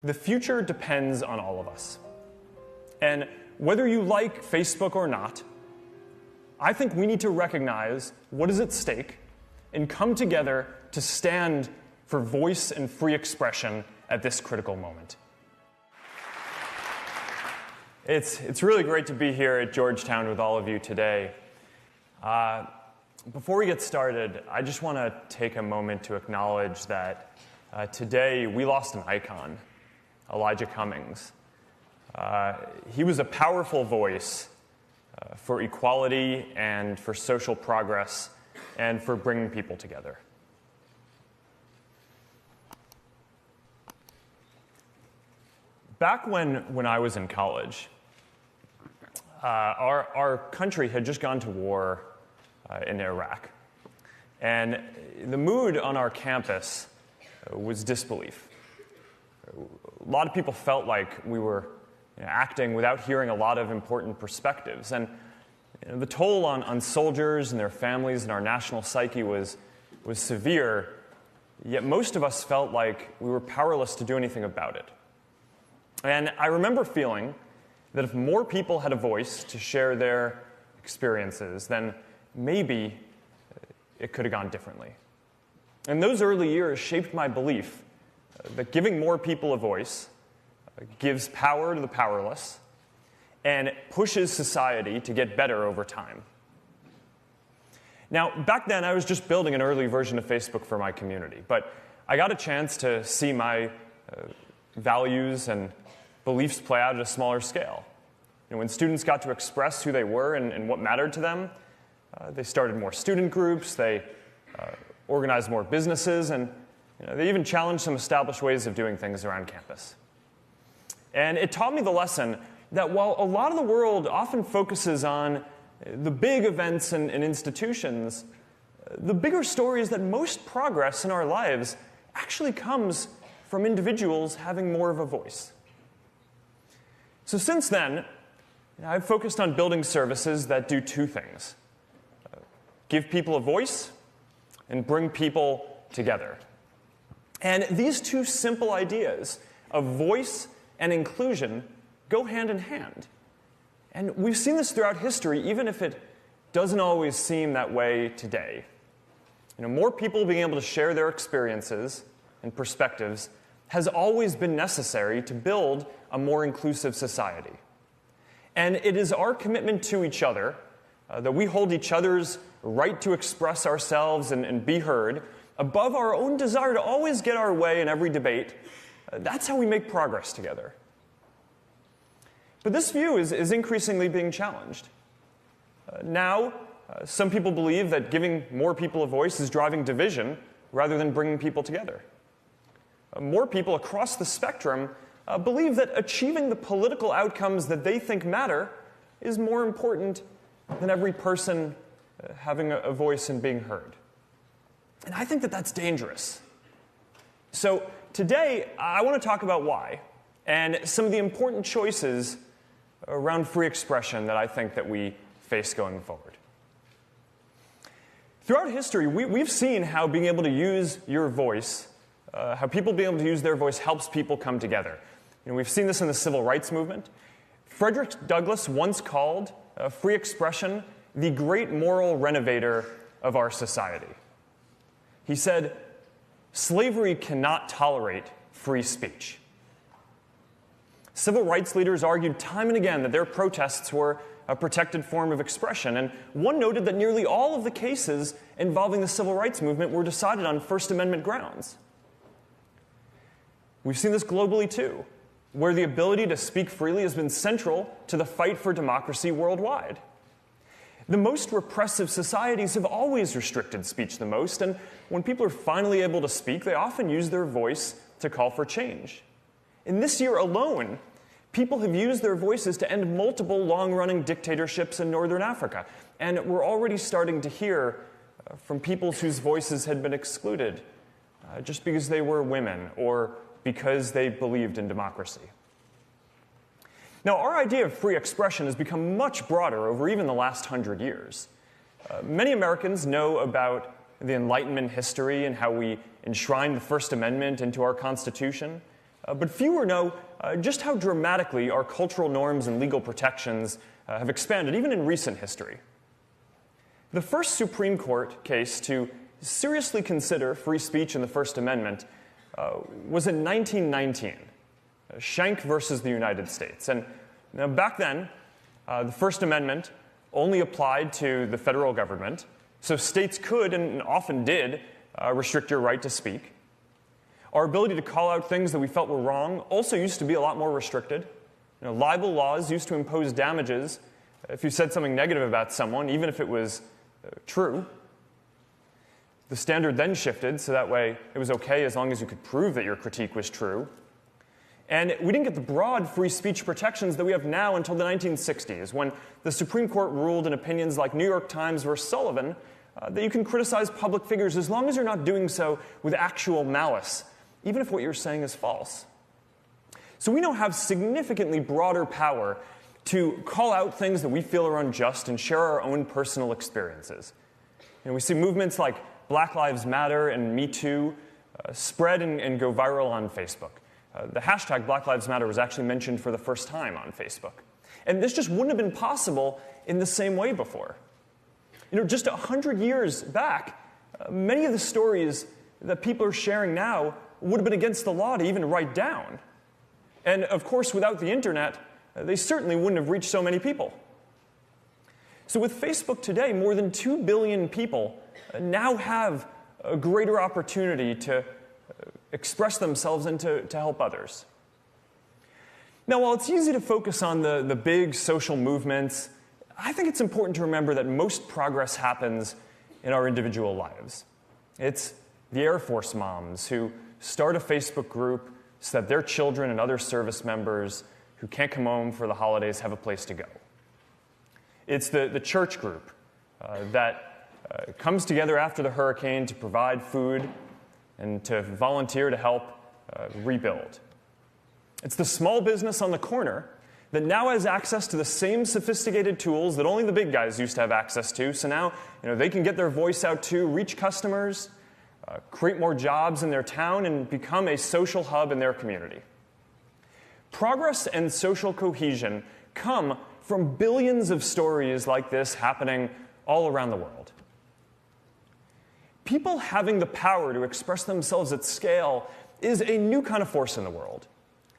The future depends on all of us. And whether you like Facebook or not, I think we need to recognize what is at stake and come together to stand for voice and free expression at this critical moment. It's really great to be here at Georgetown with all of you today. Before we get started, I just want to take a moment to acknowledge that today we lost an icon, Elijah Cummings. He was a powerful voice for equality and for social progress and for bringing people together. Back when I was in college, our country had just gone to war in Iraq. And the mood on our campus was disbelief. A lot of people felt like we were acting without hearing a lot of important perspectives. And the toll on soldiers and their families and our national psyche was severe, yet most of us felt like we were powerless to do anything about it. And I remember feeling that if more people had a voice to share their experiences, then maybe it could have gone differently. And those early years shaped my belief that giving more people a voice gives power to the powerless and pushes society to get better over time. Now, back then, I was just building an early version of Facebook for my community, but I got a chance to see my values and beliefs play out at a smaller scale. When students got to express who they were and what mattered to them, they started more student groups, they organized more businesses, and they even challenged some established ways of doing things around campus. And it taught me the lesson that while a lot of the world often focuses on the big events and institutions, the bigger story is that most progress in our lives actually comes from individuals having more of a voice. So since then, I've focused on building services that do two things: give people a voice and bring people together. And these two simple ideas of voice and inclusion go hand in hand. And we've seen this throughout history, even if it doesn't always seem that way today. More people being able to share their experiences and perspectives has always been necessary to build a more inclusive society. And it is our commitment to each other that we hold each other's right to express ourselves and be heard above our own desire to always get our way in every debate. That's how we make progress together. But this view is increasingly being challenged. Now, some people believe that giving more people a voice is driving division rather than bringing people together. More people across the spectrum believe that achieving the political outcomes that they think matter is more important than every person having a voice and being heard. And I think that that's dangerous. So today, I want to talk about why and some of the important choices around free expression that I think that we face going forward. Throughout history, we've seen how being able to use your voice, how people being able to use their voice helps people come together. We've seen this in the civil rights movement. Frederick Douglass once called free expression the great moral renovator of our society. He said, "Slavery cannot tolerate free speech." Civil rights leaders argued time and again that their protests were a protected form of expression, and one noted that nearly all of the cases involving the civil rights movement were decided on First Amendment grounds. We've seen this globally too, where the ability to speak freely has been central to the fight for democracy worldwide. The most repressive societies have always restricted speech the most, and when people are finally able to speak, they often use their voice to call for change. In this year alone, people have used their voices to end multiple long-running dictatorships in northern Africa, and we're already starting to hear from people whose voices had been excluded just because they were women or because they believed in democracy. Now, our idea of free expression has become much broader over even the last 100 years. Many Americans know about the Enlightenment history and how we enshrined the First Amendment into our Constitution. but fewer know just how dramatically our cultural norms and legal protections have expanded, even in recent history. The first Supreme Court case to seriously consider free speech in the First Amendment was in 1919, Schenck versus the United States. And now back then, the First Amendment only applied to the federal government, so states could, and often did, restrict your right to speak. Our ability to call out things that we felt were wrong also used to be a lot more restricted. Libel laws used to impose damages if you said something negative about someone, even if it was true. The standard then shifted, so that way it was okay as long as you could prove that your critique was true. And we didn't get the broad free speech protections that we have now until the 1960s, when the Supreme Court ruled in opinions like New York Times versus Sullivan that you can criticize public figures as long as you're not doing so with actual malice, even if what you're saying is false. So we now have significantly broader power to call out things that we feel are unjust and share our own personal experiences. We see movements like Black Lives Matter and Me Too spread and go viral on Facebook. The hashtag Black Lives Matter was actually mentioned for the first time on Facebook. And this just wouldn't have been possible in the same way before. Just 100 years back, many of the stories that people are sharing now would have been against the law to even write down. And of course, without the internet, they certainly wouldn't have reached so many people. So with Facebook today, more than 2 billion people now have a greater opportunity to express themselves and to help others. Now, while it's easy to focus on the big social movements, I think it's important to remember that most progress happens in our individual lives. It's the Air Force moms who start a Facebook group so that their children and other service members who can't come home for the holidays have a place to go. It's the church group that comes together after the hurricane to provide food and to volunteer to help rebuild. It's the small business on the corner that now has access to the same sophisticated tools that only the big guys used to have access to. So now they can get their voice out too, reach customers, create more jobs in their town, and become a social hub in their community. Progress and social cohesion come from billions of stories like this happening all around the world. People having the power to express themselves at scale is a new kind of force in the world.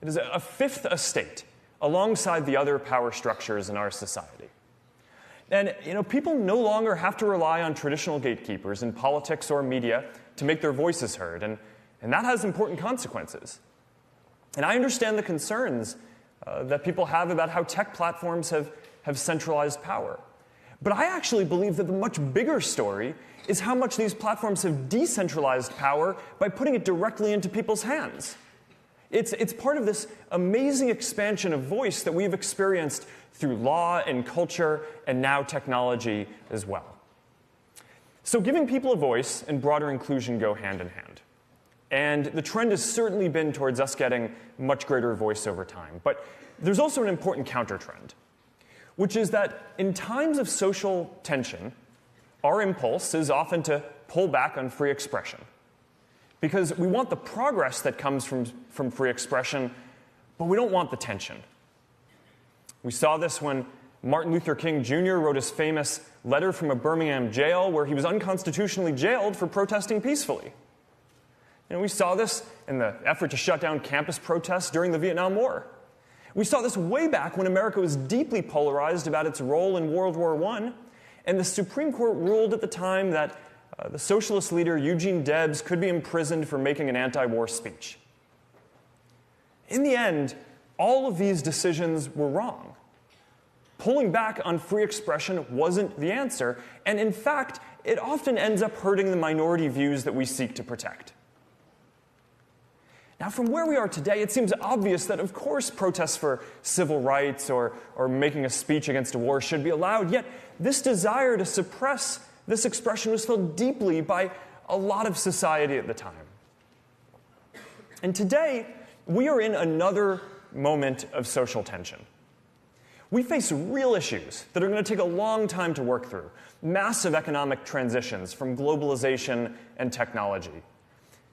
It is a fifth estate alongside the other power structures in our society. And people no longer have to rely on traditional gatekeepers in politics or media to make their voices heard, and that has important consequences. And I understand the concerns that people have about how tech platforms have centralized power. But I actually believe that the much bigger story is how much these platforms have decentralized power by putting it directly into people's hands. It's part of this amazing expansion of voice that we've experienced through law and culture and now technology as well. So giving people a voice and broader inclusion go hand in hand. And the trend has certainly been towards us getting much greater voice over time. But there's also an important counter-trend, which is that in times of social tension, our impulse is often to pull back on free expression. Because we want the progress that comes from free expression, but we don't want the tension. We saw this when Martin Luther King Jr. wrote his famous letter from a Birmingham jail where he was unconstitutionally jailed for protesting peacefully. We saw this in the effort to shut down campus protests during the Vietnam War. We saw this way back when America was deeply polarized about its role in World War I, and the Supreme Court ruled at the time that the socialist leader Eugene Debs could be imprisoned for making an anti-war speech. In the end, all of these decisions were wrong. Pulling back on free expression wasn't the answer, and in fact, it often ends up hurting the minority views that we seek to protect. Now, from where we are today, it seems obvious that, of course, protests for civil rights or making a speech against a war should be allowed, yet this desire to suppress this expression was felt deeply by a lot of society at the time. And today, we are in another moment of social tension. We face real issues that are going to take a long time to work through, massive economic transitions from globalization and technology,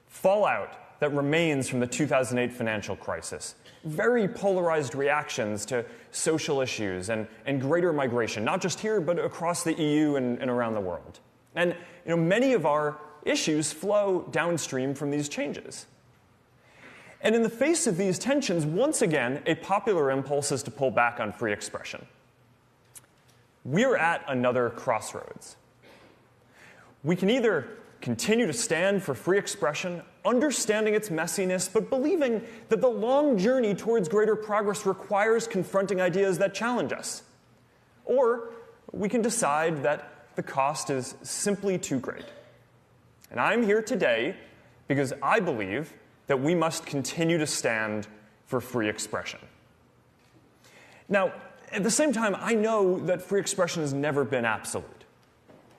fallout that remains from the 2008 financial crisis. Very polarized reactions to social issues and greater migration, not just here, but across the EU and around the world. And many of our issues flow downstream from these changes. And in the face of these tensions, once again, a popular impulse is to pull back on free expression. We're at another crossroads. We can either continue to stand for free expression, understanding its messiness, but believing that the long journey towards greater progress requires confronting ideas that challenge us. Or we can decide that the cost is simply too great. And I'm here today because I believe that we must continue to stand for free expression. Now, at the same time, I know that free expression has never been absolute.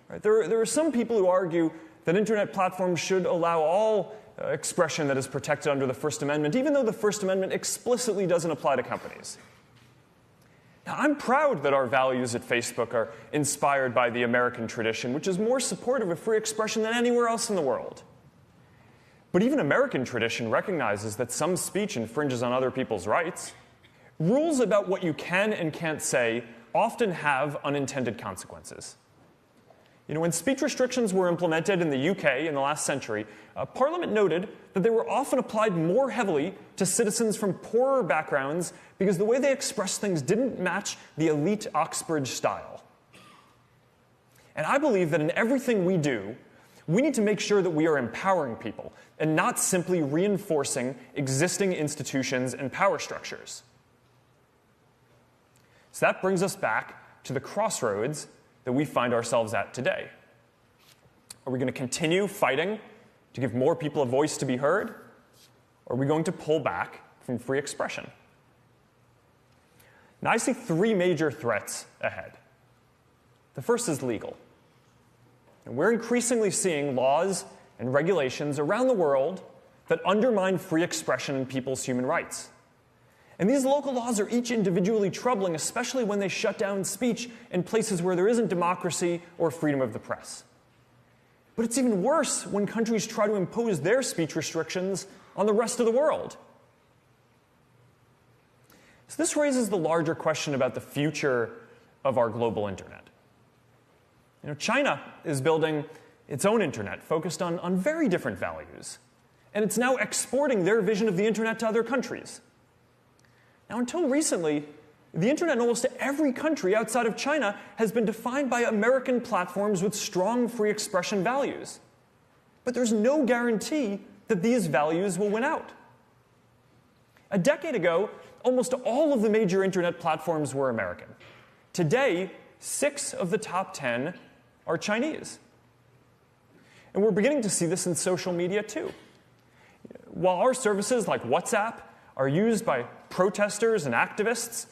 Right? There are some people who argue that internet platforms should allow all expression that is protected under the First Amendment, even though the First Amendment explicitly doesn't apply to companies. Now, I'm proud that our values at Facebook are inspired by the American tradition, which is more supportive of free expression than anywhere else in the world. But even American tradition recognizes that some speech infringes on other people's rights. Rules about what you can and can't say often have unintended consequences. When speech restrictions were implemented in the UK in the last century, Parliament noted that they were often applied more heavily to citizens from poorer backgrounds because the way they expressed things didn't match the elite Oxbridge style. And I believe that in everything we do, we need to make sure that we are empowering people and not simply reinforcing existing institutions and power structures. So that brings us back to the crossroads that we find ourselves at today. Are we going to continue fighting to give more people a voice to be heard? Or are we going to pull back from free expression? Now, I see three major threats ahead. The first is legal. And we're increasingly seeing laws and regulations around the world that undermine free expression and people's human rights. And these local laws are each individually troubling, especially when they shut down speech in places where there isn't democracy or freedom of the press. But it's even worse when countries try to impose their speech restrictions on the rest of the world. So this raises the larger question about the future of our global internet. China is building its own internet focused on very different values. And it's now exporting their vision of the internet to other countries. Now, until recently, the internet in almost every country outside of China has been defined by American platforms with strong free expression values. But there's no guarantee that these values will win out. A decade ago, almost all of the major internet platforms were American. Today, 6 of the top 10 are Chinese. And we're beginning to see this in social media too. While our services like WhatsApp are used by protesters and activists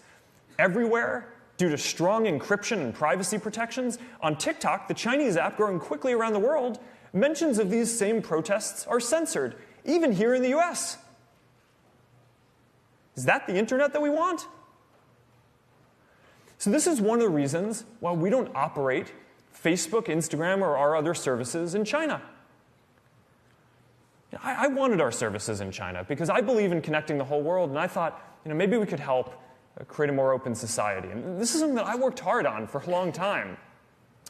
everywhere due to strong encryption and privacy protections, on TikTok, the Chinese app growing quickly around the world, mentions of these same protests are censored, even here in the US. Is that the internet that we want? So this is one of the reasons why we don't operate Facebook, Instagram, or our other services in China. I wanted our services in China because I believe in connecting the whole world, and I thought, maybe we could help create a more open society. And this is something that I worked hard on for a long time.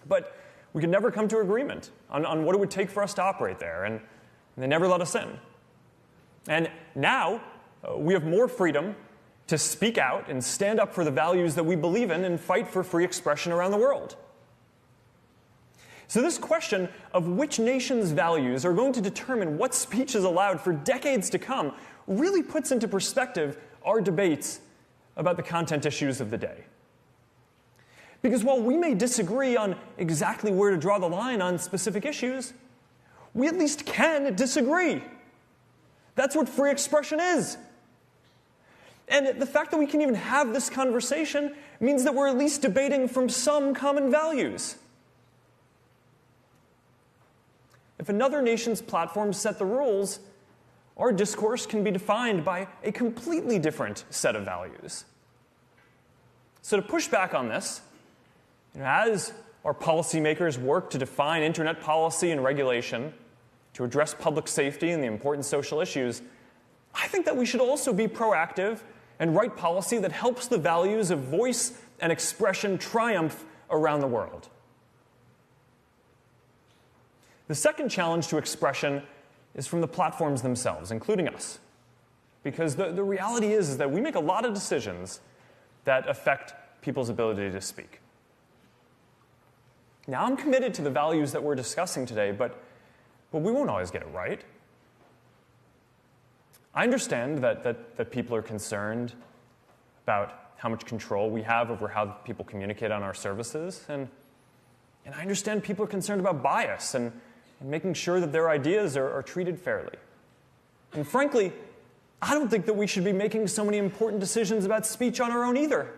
But we could never come to agreement on what it would take for us to operate there, and they never let us in. And now, we have more freedom to speak out and stand up for the values that we believe in and fight for free expression around the world. So this question of which nation's values are going to determine what speech is allowed for decades to come really puts into perspective our debates about the content issues of the day. Because while we may disagree on exactly where to draw the line on specific issues, we at least can disagree. That's what free expression is. And the fact that we can even have this conversation means that we're at least debating from some common values. If another nation's platforms set the rules, our discourse can be defined by a completely different set of values. So to push back on this, as our policymakers work to define internet policy and regulation, to address public safety and the important social issues, I think that we should also be proactive and write policy that helps the values of voice and expression triumph around the world. The second challenge to expression is from the platforms themselves, including us. Because the reality is that we make a lot of decisions that affect people's ability to speak. Now, I'm committed to the values that we're discussing today, but we won't always get it right. I understand that people are concerned about how much control we have over how people communicate on our services, and I understand people are concerned about bias and making sure that their ideas are treated fairly. And frankly, I don't think that we should be making so many important decisions about speech on our own either.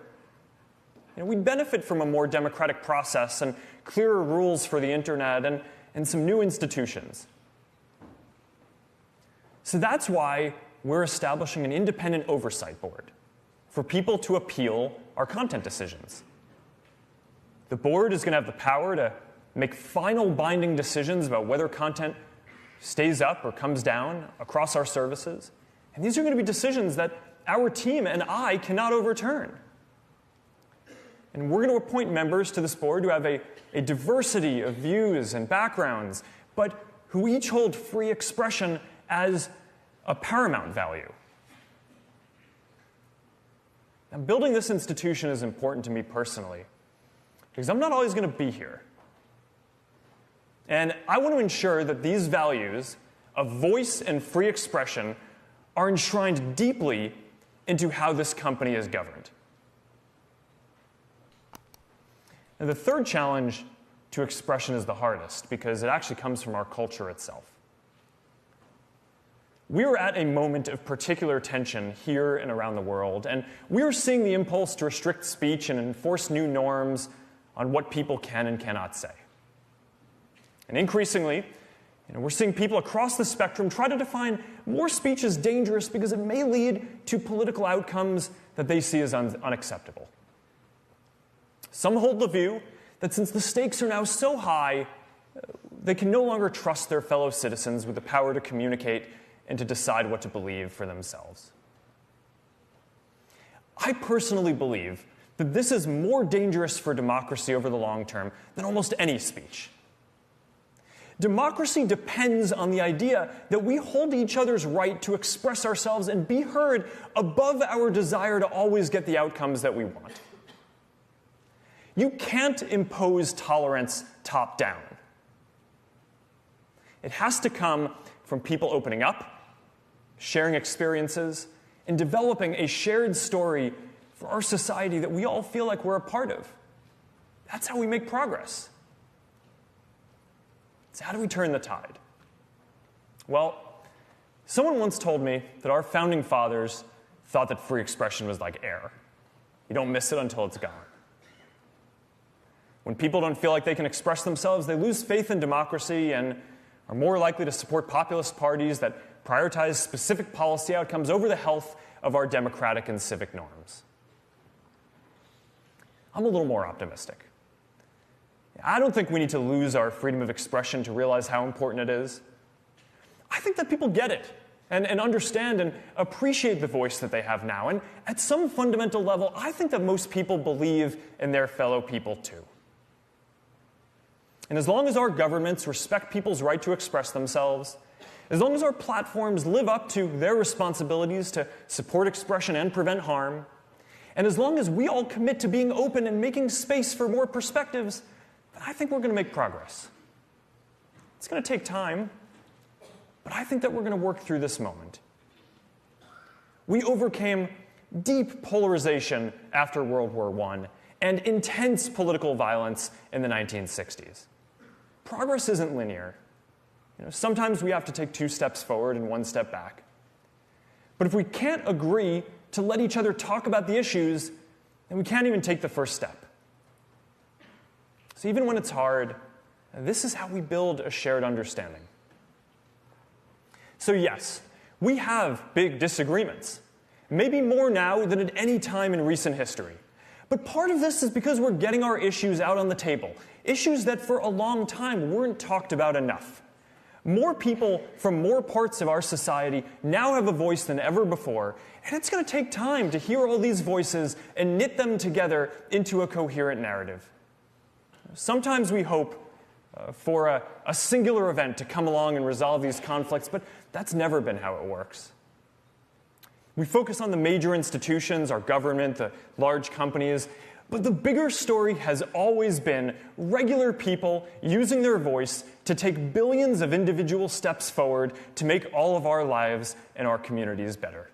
We'd benefit from a more democratic process and clearer rules for the internet and some new institutions. So that's why we're establishing an independent oversight board for people to appeal our content decisions. The board is going to have the power to make final binding decisions about whether content stays up or comes down across our services. And these are going to be decisions that our team and I cannot overturn. And we're going to appoint members to this board who have a diversity of views and backgrounds, but who each hold free expression as a paramount value. Now, building this institution is important to me personally, because I'm not always going to be here. And I want to ensure that these values of voice and free expression are enshrined deeply into how this company is governed. And the third challenge to expression is the hardest, because it actually comes from our culture itself. We are at a moment of particular tension here and around the world, and we are seeing the impulse to restrict speech and enforce new norms on what people can and cannot say. And increasingly, we're seeing people across the spectrum try to define more speech as dangerous because it may lead to political outcomes that they see as unacceptable. Some hold the view that since the stakes are now so high, they can no longer trust their fellow citizens with the power to communicate and to decide what to believe for themselves. I personally believe that this is more dangerous for democracy over the long term than almost any speech. Democracy depends on the idea that we hold each other's right to express ourselves and be heard above our desire to always get the outcomes that we want. You can't impose tolerance top-down. It has to come from people opening up, sharing experiences, and developing a shared story for our society that we all feel like we're a part of. That's how we make progress. So how do we turn the tide? Well, someone once told me that our founding fathers thought that free expression was like air. You don't miss it until it's gone. When people don't feel like they can express themselves, they lose faith in democracy and are more likely to support populist parties that prioritize specific policy outcomes over the health of our democratic and civic norms. I'm a little more optimistic. I don't think we need to lose our freedom of expression to realize how important it is. I think that people get it and understand and appreciate the voice that they have now. And at some fundamental level, I think that most people believe in their fellow people too. And as long as our governments respect people's right to express themselves, as long as our platforms live up to their responsibilities to support expression and prevent harm, and as long as we all commit to being open and making space for more perspectives, then I think we're going to make progress. It's going to take time, but I think that we're going to work through this moment. We overcame deep polarization after World War I and intense political violence in the 1960s. Progress isn't linear. Sometimes we have to take 2 steps forward and 1 step back. But if we can't agree to let each other talk about the issues, then we can't even take the first step. So even when it's hard, this is how we build a shared understanding. So yes, we have big disagreements, maybe more now than at any time in recent history. But part of this is because we're getting our issues out on the table, issues that for a long time weren't talked about enough. More people from more parts of our society now have a voice than ever before, and it's going to take time to hear all these voices and knit them together into a coherent narrative. Sometimes we hope for a singular event to come along and resolve these conflicts, but that's never been how it works. We focus on the major institutions, our government, the large companies, but the bigger story has always been regular people using their voice to take billions of individual steps forward to make all of our lives and our communities better.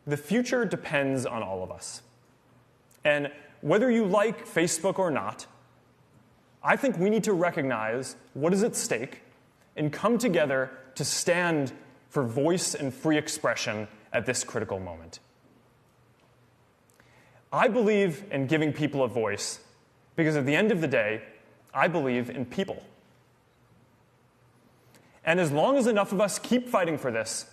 The future depends on all of us. And whether you like Facebook or not, I think we need to recognize what is at stake and come together to stand for voice and free expression at this critical moment. I believe in giving people a voice because at the end of the day, I believe in people. And as long as enough of us keep fighting for this,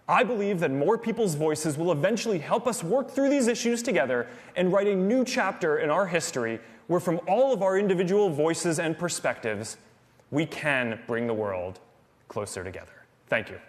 I believe that more people's voices will eventually help us work through these issues together and write a new chapter in our history where from all of our individual voices and perspectives, we can bring the world closer together. Thank you.